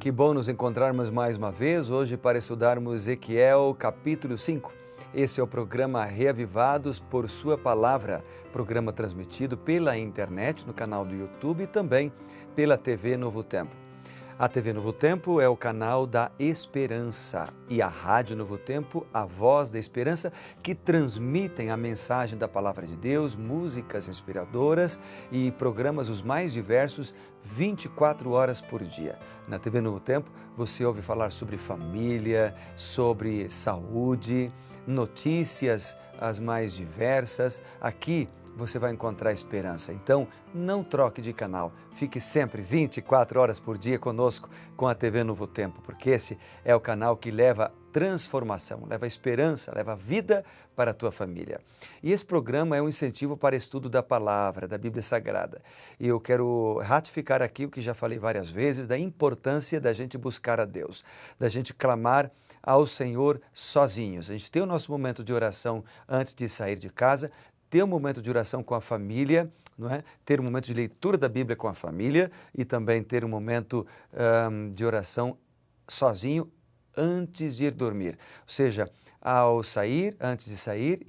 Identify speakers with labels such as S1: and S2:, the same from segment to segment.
S1: Que bom nos encontrarmos mais uma vez, hoje para estudarmos Ezequiel capítulo 5. Esse é o programa Reavivados por Sua Palavra, programa transmitido pela internet, no canal do YouTube e também pela TV Novo Tempo. A TV Novo Tempo é o canal da Esperança e a Rádio Novo Tempo, a Voz da Esperança, que transmitem a mensagem da Palavra de Deus, músicas inspiradoras e programas os mais diversos 24 horas por dia. Na TV Novo Tempo você ouve falar sobre família, sobre saúde, notícias as mais diversas. Aqui você vai encontrar esperança. Então, não troque de canal. Fique sempre 24 horas por dia conosco com a TV Novo Tempo, porque esse é o canal que leva transformação, leva esperança, leva vida para a tua família. E esse programa é um incentivo para estudo da palavra, da Bíblia Sagrada. E eu quero ratificar aqui o que já falei várias vezes, da importância da gente buscar a Deus, da gente clamar ao Senhor sozinhos. A gente tem o nosso momento de oração antes de sair de casa, ter um momento de oração com a família, não é? Ter um momento de leitura da Bíblia com a família e também ter um momento de oração sozinho antes de ir dormir. Ou seja, ao sair, antes de sair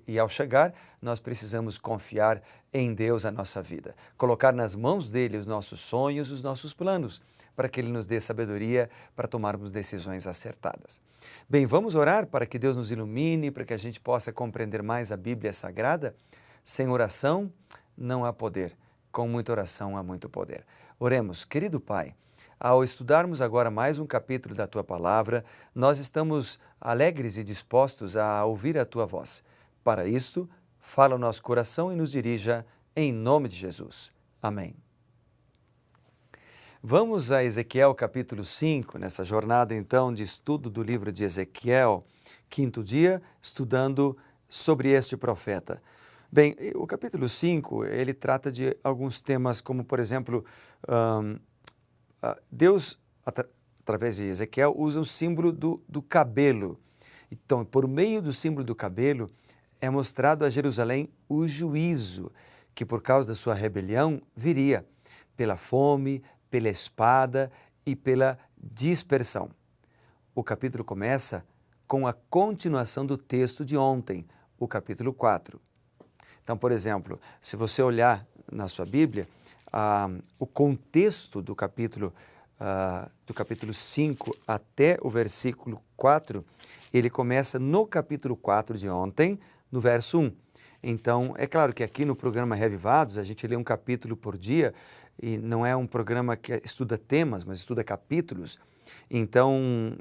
S1: e ao chegar, nós precisamos confiar em Deus a nossa vida. Colocar nas mãos dele os nossos sonhos, os nossos planos, para que ele nos dê sabedoria para tomarmos decisões acertadas. Bem, vamos orar para que Deus nos ilumine, para que a gente possa compreender mais a Bíblia Sagrada? Sem oração não há poder, com muita oração há muito poder. Oremos, querido Pai, ao estudarmos agora mais um capítulo da Tua Palavra, nós estamos alegres e dispostos a ouvir a Tua voz. Para isto, fala o nosso coração e nos dirija em nome de Jesus. Amém. Vamos a Ezequiel capítulo 5, nessa jornada então de estudo do livro de Ezequiel, quinto dia, estudando sobre este profeta. Bem, o capítulo 5, ele trata de alguns temas como, por exemplo, Deus, através de Ezequiel, usa o símbolo do cabelo. Então, por meio do símbolo do cabelo, é mostrado a Jerusalém o juízo que, por causa da sua rebelião, viria pela fome, pela espada e pela dispersão. O capítulo começa com a continuação do texto de ontem, o capítulo 4. Então, por exemplo, se você olhar na sua Bíblia, o contexto do capítulo 5 até o versículo 4, ele começa no capítulo 4 de ontem, no verso 1. Então, é claro que aqui no programa Reavivados, a gente lê um capítulo por dia, e não é um programa que estuda temas, mas estuda capítulos. Então,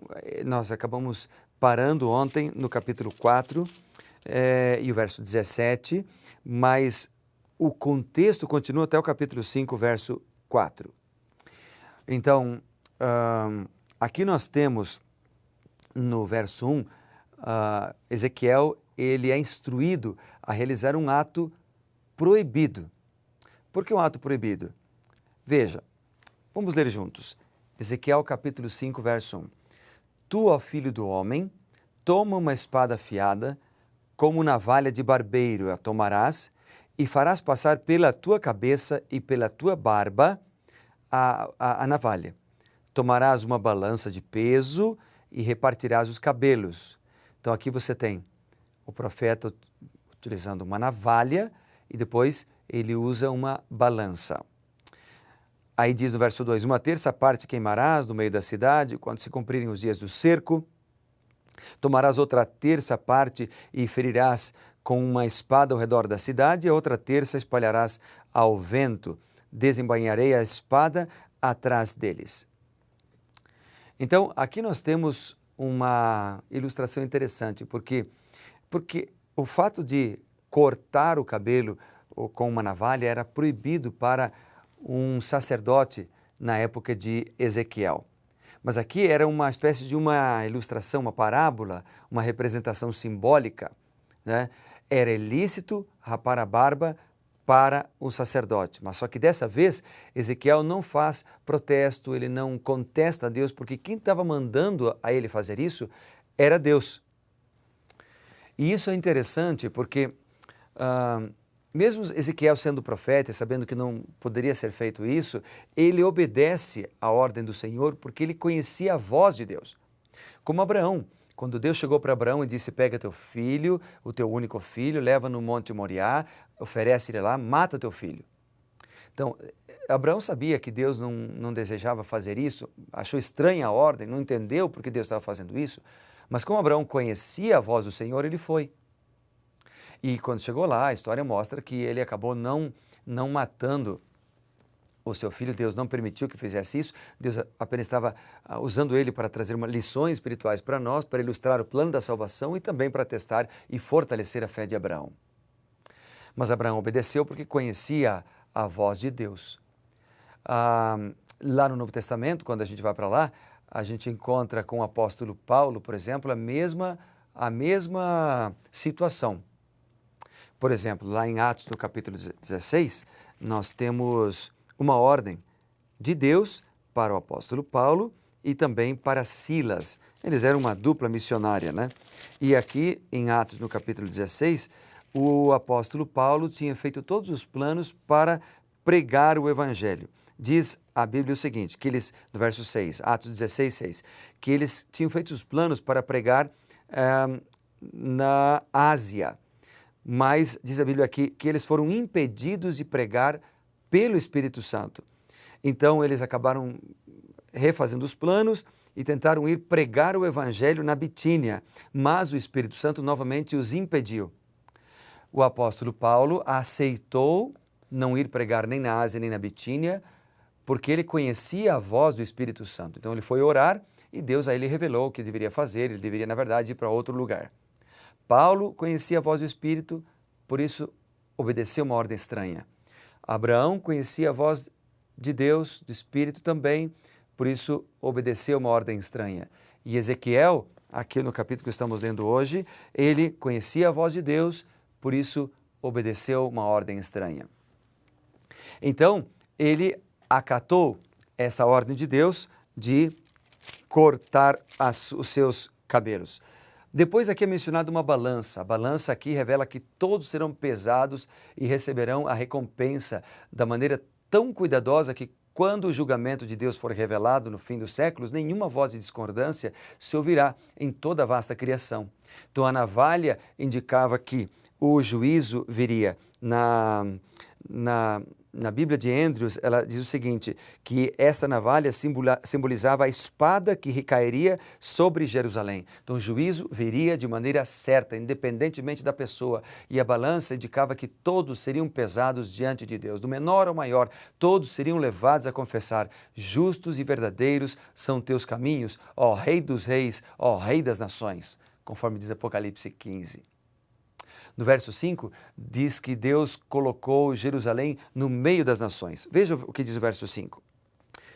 S1: nós acabamos parando ontem no capítulo 4 e o verso 17, mas o contexto continua até o capítulo 5, verso 4. Então, aqui nós temos no verso 1, Ezequiel, ele é instruído a realizar um ato proibido. Por que um ato proibido? Veja, vamos ler juntos. Ezequiel capítulo 5, verso 1. Tu, ó filho do homem, toma uma espada afiada, como navalha de barbeiro a tomarás, e farás passar pela tua cabeça e pela tua barba a navalha. Tomarás uma balança de peso e repartirás os cabelos. Então aqui você tem o profeta utilizando uma navalha e depois ele usa uma balança. Aí diz no verso 2, uma terça parte queimarás no meio da cidade, quando se cumprirem os dias do cerco. Tomarás outra terça parte e ferirás com uma espada ao redor da cidade, e a outra terça espalharás ao vento. Desembainharei a espada atrás deles. Então, aqui nós temos uma ilustração interessante, porque o fato de cortar o cabelo com uma navalha era proibido para um sacerdote na época de Ezequiel. Mas aqui era uma espécie de uma ilustração, uma parábola, uma representação simbólica, né? Era ilícito rapar a barba para o sacerdote, mas só que dessa vez Ezequiel não faz protesto, ele não contesta a Deus, porque quem estava mandando a ele fazer isso era Deus. E isso é interessante porque mesmo Ezequiel sendo profeta e sabendo que não poderia ser feito isso, ele obedece à ordem do Senhor porque ele conhecia a voz de Deus. Como Abraão, quando Deus chegou para Abraão e disse, pega teu filho, o teu único filho, leva no Monte Moriá, oferece-lhe lá, mata teu filho. Então, Abraão sabia que Deus não desejava fazer isso, achou estranha a ordem, não entendeu porque Deus estava fazendo isso, mas como Abraão conhecia a voz do Senhor, ele foi. E quando chegou lá, a história mostra que ele acabou não matando o seu filho, Deus não permitiu que fizesse isso, Deus apenas estava usando ele para trazer lições espirituais para nós, para ilustrar o plano da salvação e também para testar e fortalecer a fé de Abraão. Mas Abraão obedeceu porque conhecia a voz de Deus. Lá no Novo Testamento, quando a gente vai para lá, a gente encontra com o apóstolo Paulo, por exemplo, a mesma situação. Por exemplo, lá em Atos, no capítulo 16, nós temos uma ordem de Deus para o apóstolo Paulo e também para Silas. Eles eram uma dupla missionária, né? E aqui em Atos, no capítulo 16, o apóstolo Paulo tinha feito todos os planos para pregar o evangelho. Diz a Bíblia o seguinte, que eles, no verso 6, Atos 16, 6, que eles tinham feito os planos para pregar na Ásia. Mas, diz a Bíblia aqui, que eles foram impedidos de pregar pelo Espírito Santo. Então, eles acabaram refazendo os planos e tentaram ir pregar o Evangelho na Bitínia, mas o Espírito Santo novamente os impediu. O apóstolo Paulo aceitou não ir pregar nem na Ásia nem na Bitínia, porque ele conhecia a voz do Espírito Santo. Então, ele foi orar e Deus a ele revelou o que deveria fazer, ele deveria, na verdade, ir para outro lugar. Paulo conhecia a voz do Espírito, por isso obedeceu uma ordem estranha. Abraão conhecia a voz de Deus, do Espírito também, por isso obedeceu uma ordem estranha. E Ezequiel, aqui no capítulo que estamos lendo hoje, ele conhecia a voz de Deus, por isso obedeceu uma ordem estranha. Então, ele acatou essa ordem de Deus de cortar os seus cabelos. Depois aqui é mencionada uma balança. A balança aqui revela que todos serão pesados e receberão a recompensa da maneira tão cuidadosa que quando o julgamento de Deus for revelado no fim dos séculos, nenhuma voz de discordância se ouvirá em toda a vasta criação. Então a navalha indicava que o juízo viria na Bíblia de Andrews, ela diz o seguinte, que essa navalha simbolizava a espada que recairia sobre Jerusalém. Então o juízo viria de maneira certa, independentemente da pessoa. E a balança indicava que todos seriam pesados diante de Deus, do menor ao maior, todos seriam levados a confessar, justos e verdadeiros são teus caminhos, ó Rei dos reis, ó Rei das nações, conforme diz Apocalipse 15. No verso 5, diz que Deus colocou Jerusalém no meio das nações. Veja o que diz o verso 5.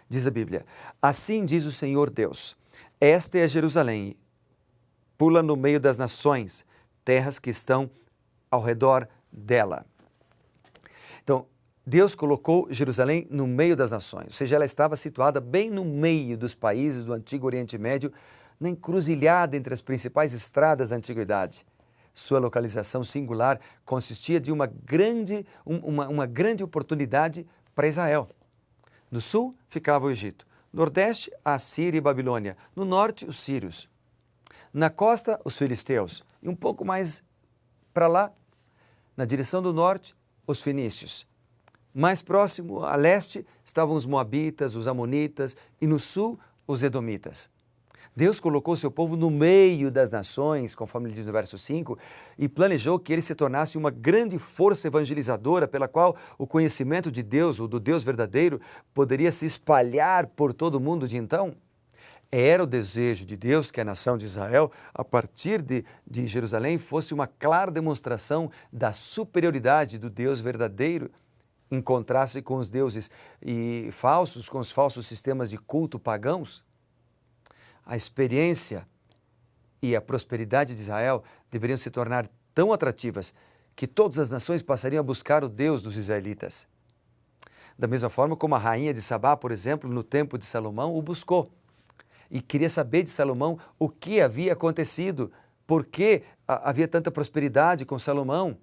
S1: Diz a Bíblia, assim diz o Senhor Deus, esta é Jerusalém, pula no meio das nações, terras que estão ao redor dela. Então, Deus colocou Jerusalém no meio das nações, ou seja, ela estava situada bem no meio dos países do Antigo Oriente Médio, na encruzilhada entre as principais estradas da Antiguidade. Sua localização singular consistia de uma grande oportunidade para Israel. No sul ficava o Egito, no nordeste a Síria e Babilônia, no norte os sírios, na costa os filisteus e um pouco mais para lá, na direção do norte, os fenícios. Mais próximo a leste estavam os moabitas, os amonitas e no sul os edomitas. Deus colocou seu povo no meio das nações, conforme ele diz no verso 5, e planejou que ele se tornasse uma grande força evangelizadora pela qual o conhecimento de Deus, ou do Deus verdadeiro, poderia se espalhar por todo o mundo de então. Era o desejo de Deus que a nação de Israel, a partir de Jerusalém, fosse uma clara demonstração da superioridade do Deus verdadeiro, em contraste com os deuses falsos, com os falsos sistemas de culto pagãos. A experiência e a prosperidade de Israel deveriam se tornar tão atrativas que todas as nações passariam a buscar o Deus dos israelitas. Da mesma forma como a rainha de Sabá, por exemplo, no tempo de Salomão, o buscou. E queria saber de Salomão o que havia acontecido, por que havia tanta prosperidade com Salomão.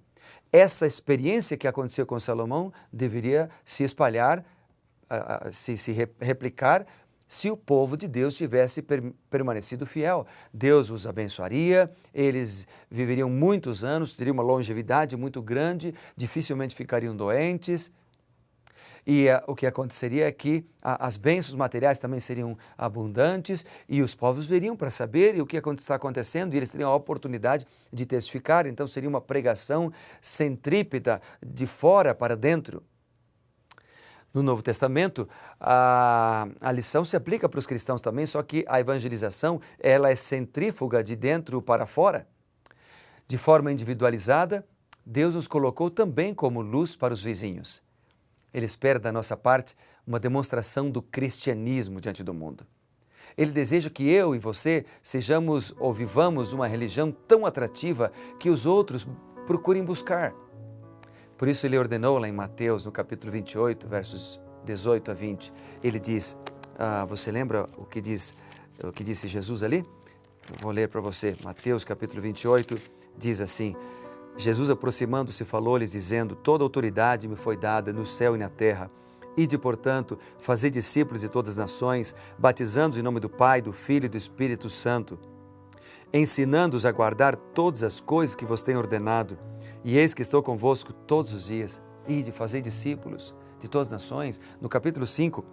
S1: Essa experiência que aconteceu com Salomão deveria se espalhar, se replicar, se o povo de Deus tivesse permanecido fiel. Deus os abençoaria, eles viveriam muitos anos, teriam uma longevidade muito grande, dificilmente ficariam doentes. E o que aconteceria é que as bênçãos materiais também seriam abundantes e os povos veriam para saber o que está acontecendo e eles teriam a oportunidade de testificar. Então seria uma pregação centrípeta de fora para dentro. No Novo Testamento, a lição se aplica para os cristãos também, só que a evangelização ela é centrífuga de dentro para fora. De forma individualizada, Deus nos colocou também como luz para os vizinhos. Ele espera da nossa parte uma demonstração do cristianismo diante do mundo. Ele deseja que eu e você sejamos ou vivamos uma religião tão atrativa que os outros procurem buscar. Por isso ele ordenou lá em Mateus, no capítulo 28, versos 18 a 20, ele diz, você lembra o que disse Jesus ali? Vou ler para você, Mateus capítulo 28, diz assim, Jesus aproximando-se falou-lhes dizendo, toda autoridade me foi dada no céu e na terra. Ide, portanto, fazei discípulos de todas as nações, batizando-os em nome do Pai, do Filho e do Espírito Santo, ensinando-os a guardar todas as coisas que vos tenho ordenado. E eis que estou convosco todos os dias. Ide, fazei discípulos de todas as nações. No capítulo 5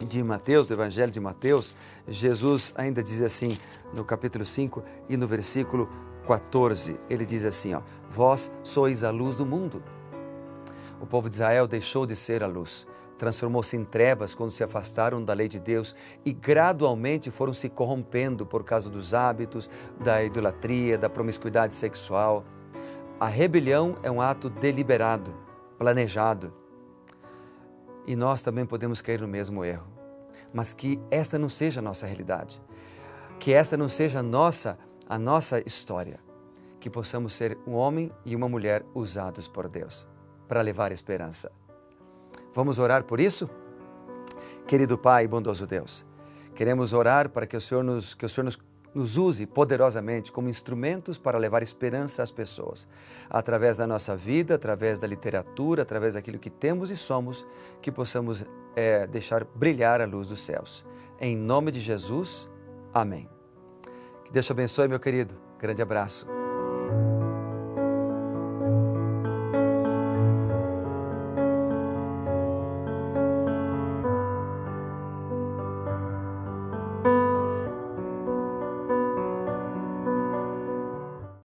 S1: de Mateus, do Evangelho de Mateus, Jesus ainda diz assim, no capítulo 5 e no versículo 14, ele diz assim, vós sois a luz do mundo. O povo de Israel deixou de ser a luz, transformou-se em trevas quando se afastaram da lei de Deus e gradualmente foram se corrompendo por causa dos hábitos, da idolatria, da promiscuidade sexual. A rebelião é um ato deliberado, planejado. E nós também podemos cair no mesmo erro. Mas que esta não seja a nossa realidade. Que esta não seja a nossa história. Que possamos ser um homem e uma mulher usados por Deus para levar esperança. Vamos orar por isso? Querido Pai e bondoso Deus, queremos orar para que o Senhor nos use poderosamente como instrumentos para levar esperança às pessoas, através da nossa vida, através da literatura, através daquilo que temos e somos, que possamos deixar brilhar a luz dos céus. Em nome de Jesus, amém. Que Deus te abençoe, meu querido. Grande abraço.